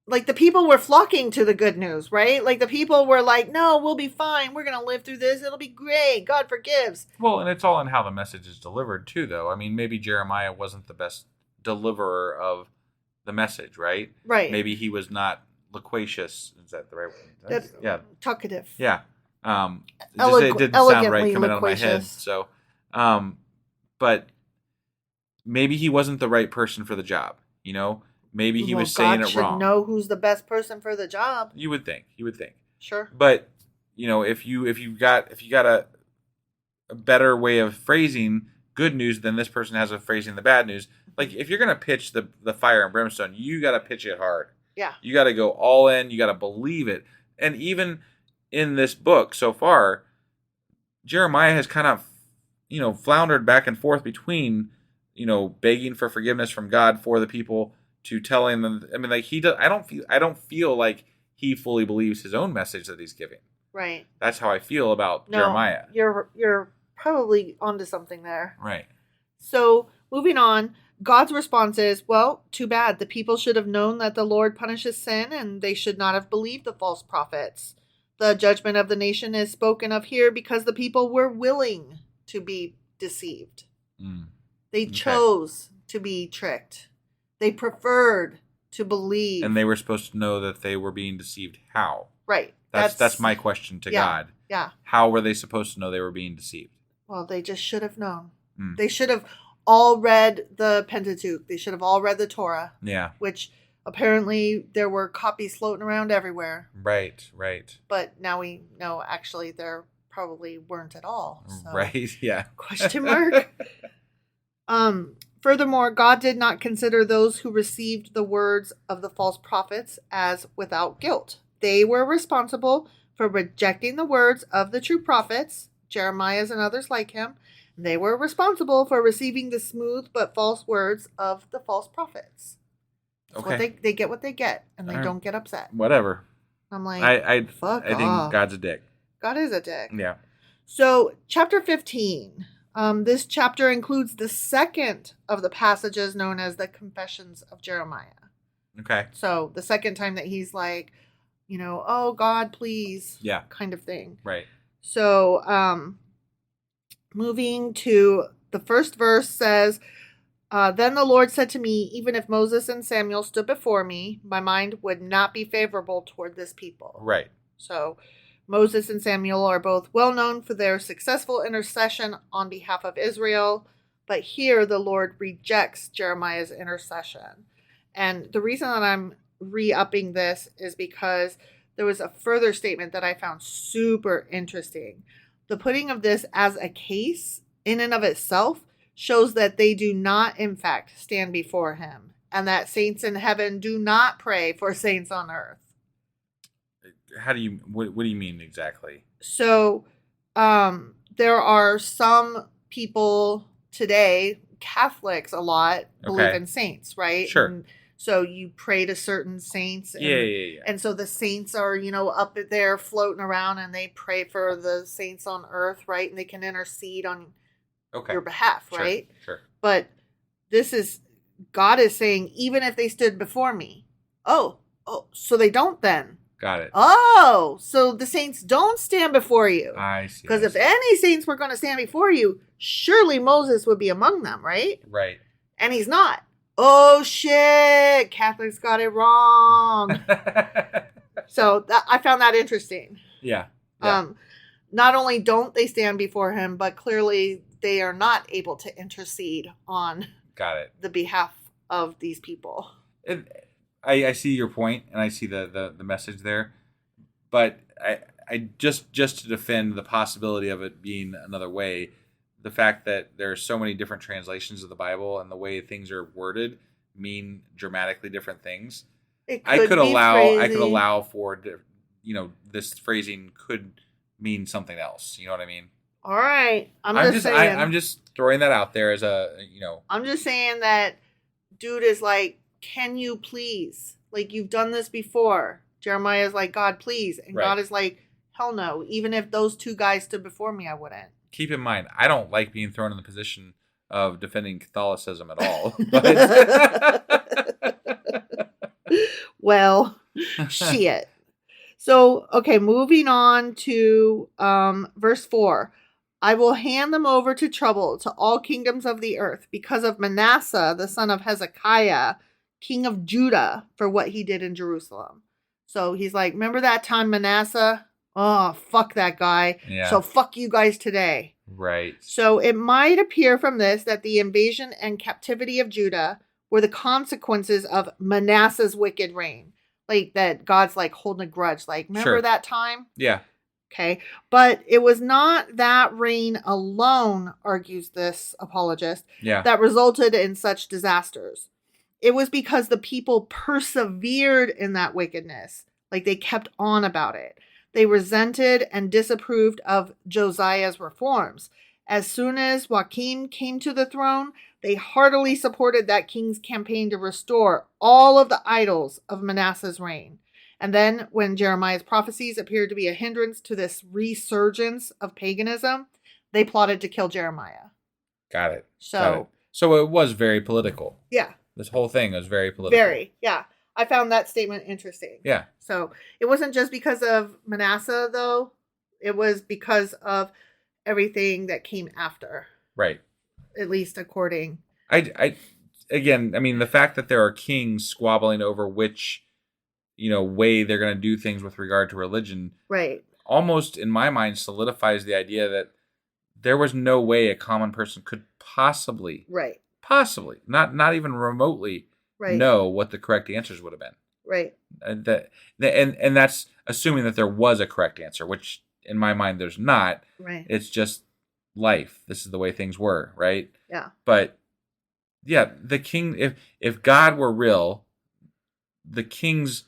like the people were flocking to the good news, right? Like the people were like, no, we'll be fine. We're going to live through this. It'll be great. God forgives. Well, and it's all in how the message is delivered too, though. I mean, maybe Jeremiah wasn't the best deliverer of the message, right? Right. Maybe he was not loquacious. Is that the right word? Yeah. Talkative. Yeah. It didn't sound right coming out of my head. So, but maybe he wasn't the right person for the job, Maybe he was saying God it wrong. should know who's the best person for the job. You would think. Sure. But if you got a better way of phrasing good news than this person has of phrasing the bad news, like if you're gonna pitch the fire and brimstone, you got to pitch it hard. Yeah. You got to go all in. You got to believe it. And even in this book so far, Jeremiah has kind of floundered back and forth between begging for forgiveness from God for the people to telling them. I mean, like I don't feel like he fully believes his own message that he's giving. Right. That's how I feel about Jeremiah. You're probably onto something there. Right. So moving on, God's response is, well, too bad. The people should have known that the Lord punishes sin, and they should not have believed the false prophets. The judgment of the nation is spoken of here because the people were willing to be deceived. They chose to be tricked. They preferred to believe. And they were supposed to know that they were being deceived. How? Right. That's my question to God. Yeah. How were they supposed to know they were being deceived? Well, they just should have known. They should have all read the Pentateuch. They should have all read the Torah. Yeah. Which apparently there were copies floating around everywhere. Right. But now we know actually there probably weren't at all. So. Right, yeah. Question mark? Furthermore, God did not consider those who received the words of the false prophets as without guilt. They were responsible for rejecting the words of the true prophets, Jeremiah's and others like him. They were responsible for receiving the smooth but false words of the false prophets. Okay. They get what they get, and they don't get upset. Whatever. I'm like, I fuck think off. God's a dick. God is a dick. Yeah. So, chapter 15. This chapter includes the second of the passages known as the Confessions of Jeremiah. Okay. So, the second time that he's like, oh, God, please. Yeah. Kind of thing. Right. So, moving to the first verse says, then the Lord said to me, even if Moses and Samuel stood before me, my mind would not be favorable toward this people. Right. So Moses and Samuel are both well known for their successful intercession on behalf of Israel. But here the Lord rejects Jeremiah's intercession. And the reason that I'm re-upping this is because there was a further statement that I found super interesting. The putting of this as a case in and of itself shows that they do not, in fact, stand before him, and that saints in heaven do not pray for saints on earth. How do you, what do you mean exactly? So, there are some people today, Catholics a lot, believe in saints, right? Sure. And so you pray to certain saints. And, Yeah. And so the saints are, up there floating around, and they pray for the saints on earth, right? And they can intercede on your behalf, right? Sure. But God is saying, even if they stood before me, oh, so they don't then. Got it. Oh, so the saints don't stand before you. I see. Because if any saints were going to stand before you, surely Moses would be among them, right? Right. And he's not. Oh, shit. Catholics got it wrong. So I found that interesting. Yeah. Not only don't they stand before him, but clearly they are not able to intercede on the behalf of these people. I see your point, and I see the message there, but I just to defend the possibility of it being another way, the fact that there are so many different translations of the Bible and the way things are worded mean dramatically different things. I could allow for this phrasing could mean something else. You know what I mean? All right, I'm just saying. I'm just throwing that out there as I'm just saying that dude is like, can you please? Like, you've done this before. Jeremiah is like, God, please. And God is like, hell no. Even if those two guys stood before me, I wouldn't. Keep in mind, I don't like being thrown in the position of defending Catholicism at all. But... Well, shit. So, okay, moving on to verse 4. I will hand them over to trouble to all kingdoms of the earth because of Manasseh, the son of Hezekiah, king of Judah, for what he did in Jerusalem. So he's like, remember that time Manasseh? Oh, fuck that guy. Yeah. So fuck you guys today. Right. So it might appear from this that the invasion and captivity of Judah were the consequences of Manasseh's wicked reign. Like that God's like holding a grudge. Like, remember that time? Yeah. Okay. But it was not that reign alone, argues this apologist, that resulted in such disasters. It was because the people persevered in that wickedness. Like they kept on about it. They resented and disapproved of Josiah's reforms. As soon as Joachim came to the throne, they heartily supported that king's campaign to restore all of the idols of Manasseh's reign. And then when Jeremiah's prophecies appeared to be a hindrance to this resurgence of paganism, they plotted to kill Jeremiah. Got it. So So it was very political. Yeah. This whole thing was very political. Very. Yeah. I found that statement interesting. Yeah. So it wasn't just because of Manasseh, though. It was because of everything that came after. Right. At least according. Again, I mean, the fact that there are kings squabbling over which, way they're going to do things with regard to religion. Right. Almost, in my mind, solidifies the idea that there was no way a common person could possibly, not even remotely know what the correct answers would have been. Right. And that's assuming that there was a correct answer, which in my mind there's not. Right. It's just life. This is the way things were, right? Yeah. But yeah, the king, if God were real, the kings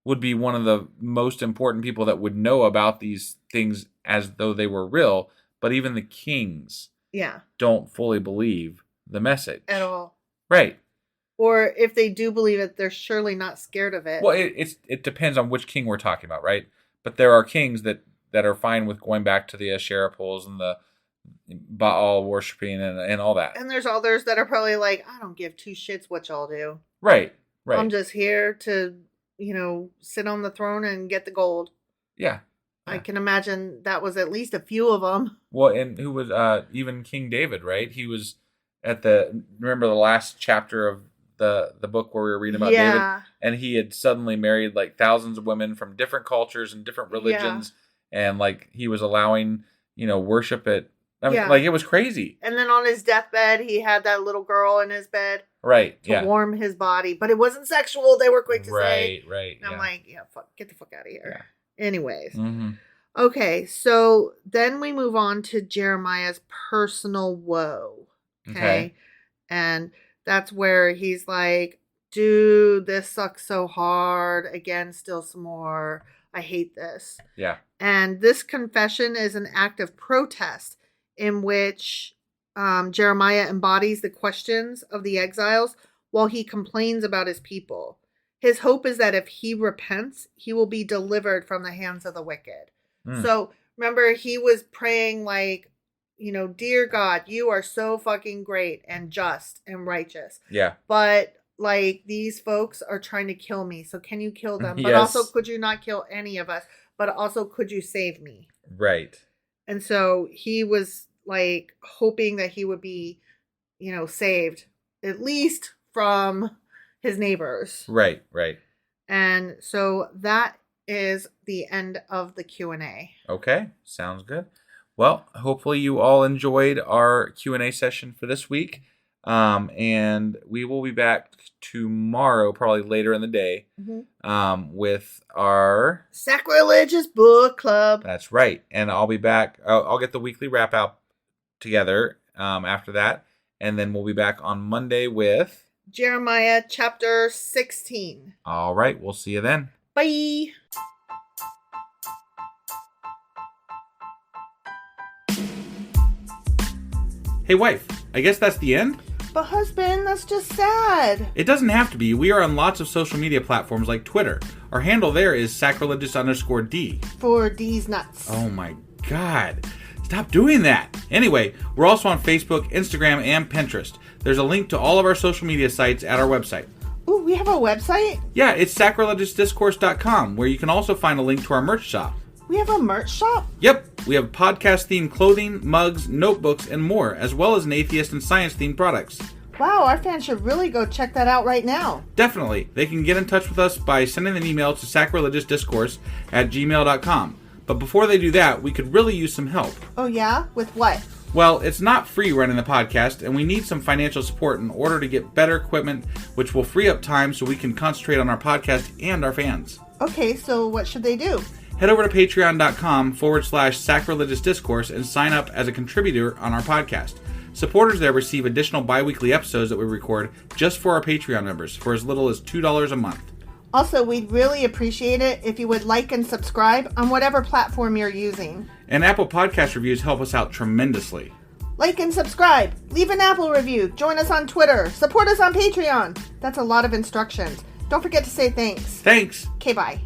would be one of the most important people that would know about these things as though they were real. But even the kings don't fully believe the message. At all. Right. Or if they do believe it, they're surely not scared of it. Well, it depends on which king we're talking about, right? But there are kings that are fine with going back to the Asherah poles and the Baal worshiping and all that. And there's others that are probably like, I don't give two shits what y'all do. Right. I'm just here to, sit on the throne and get the gold. Yeah. I can imagine that was at least a few of them. Well, and who was even King David, right? He was remember the last chapter of the book where we were reading about David, and he had suddenly married like thousands of women from different cultures and different religions, and like he was allowing worship at. I mean, like it was crazy. And then on his deathbed, he had that little girl in his bed, right? To warm his body, but it wasn't sexual. They were quick to say, right. And I'm like, get the fuck out of here. Yeah. Anyways, Okay, so then we move on to Jeremiah's personal woe. Okay. And that's where he's like, dude, this sucks so hard. Again, still some more. I hate this. Yeah. And this confession is an act of protest in which Jeremiah embodies the questions of the exiles while he complains about his people. His hope is that if he repents, he will be delivered from the hands of the wicked. So remember, he was praying like, dear God, you are so fucking great and just and righteous. Yeah. But like these folks are trying to kill me. So can you kill them? But also, could you not kill any of us? But also, could you save me? Right. And so he was like hoping that he would be, saved at least from his neighbors. Right. And so that is the end of the Q&A. Okay, sounds good. Well, hopefully you all enjoyed our Q&A session for this week. And we will be back tomorrow, probably later in the day, with our Sacrilegious Book Club. That's right. And I'll be back. I'll get the weekly wrap up together after that. And then we'll be back on Monday with Jeremiah chapter 16. All right. We'll see you then. Bye. Hey, wife, I guess that's the end? But husband, that's just sad. It doesn't have to be. We are on lots of social media platforms like Twitter. Our handle there is sacrilegious_D. For D's nuts. Oh my God. Stop doing that. Anyway, we're also on Facebook, Instagram, and Pinterest. There's a link to all of our social media sites at our website. Ooh, we have a website? Yeah, it's sacrilegiousdiscourse.com, where you can also find a link to our merch shop. We have a merch shop? Yep, we have podcast-themed clothing, mugs, notebooks, and more, as well as an atheist and science-themed products. Wow, our fans should really go check that out right now. Definitely. They can get in touch with us by sending an email to sacrilegiousdiscourse@gmail.com. But before they do that, we could really use some help. Oh yeah? With what? Well, it's not free running the podcast, and we need some financial support in order to get better equipment, which will free up time so we can concentrate on our podcast and our fans. Okay, so what should they do? Head over to patreon.com/sacrilegiousdiscourse and sign up as a contributor on our podcast. Supporters there receive additional bi-weekly episodes that we record just for our Patreon members for as little as $2 a month. Also, we'd really appreciate it if you would like and subscribe on whatever platform you're using. And Apple Podcast reviews help us out tremendously. Like and subscribe. Leave an Apple review. Join us on Twitter. Support us on Patreon. That's a lot of instructions. Don't forget to say thanks. Thanks. Okay, bye.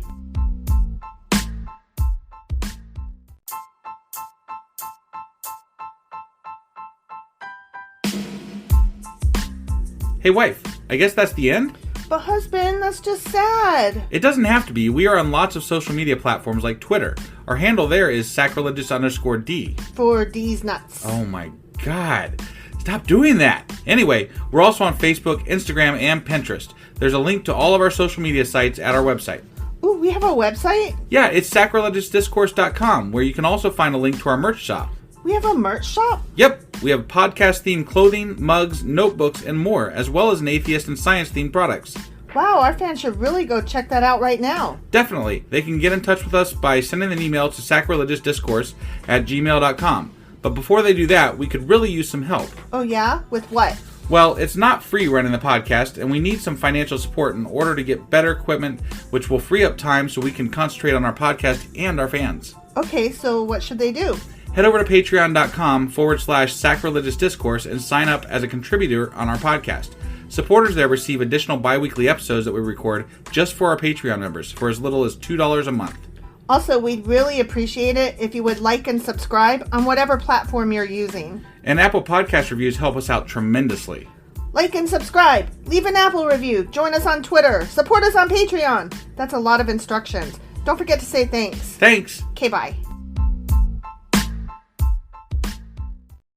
Hey wife, I guess that's the end? But husband, that's just sad. It doesn't have to be. We are on lots of social media platforms like Twitter. Our handle there is sacrilegious_D. For D's nuts. Oh my God. Stop doing that. Anyway, we're also on Facebook, Instagram, and Pinterest. There's a link to all of our social media sites at our website. Ooh, we have a website? Yeah, it's sacrilegiousdiscourse.com, where you can also find a link to our merch shop. We have a merch shop? Yep, we have podcast-themed clothing, mugs, notebooks, and more, as well as an atheist and science-themed products. Wow, our fans should really go check that out right now. Definitely. They can get in touch with us by sending an email to sacrilegiousdiscourse@gmail.com. But before they do that, we could really use some help. Oh yeah? With what? Well, it's not free running the podcast, and we need some financial support in order to get better equipment, which will free up time so we can concentrate on our podcast and our fans. Okay, so what should they do? Head over to patreon.com/sacrilegiousdiscourse and sign up as a contributor on our podcast. Supporters there receive additional bi-weekly episodes that we record just for our Patreon members for as little as $2 a month. Also, we'd really appreciate it if you would like and subscribe on whatever platform you're using. And Apple Podcast reviews help us out tremendously. Like and subscribe, leave an Apple review, join us on Twitter, support us on Patreon. That's a lot of instructions. Don't forget to say thanks. Thanks. Okay, bye.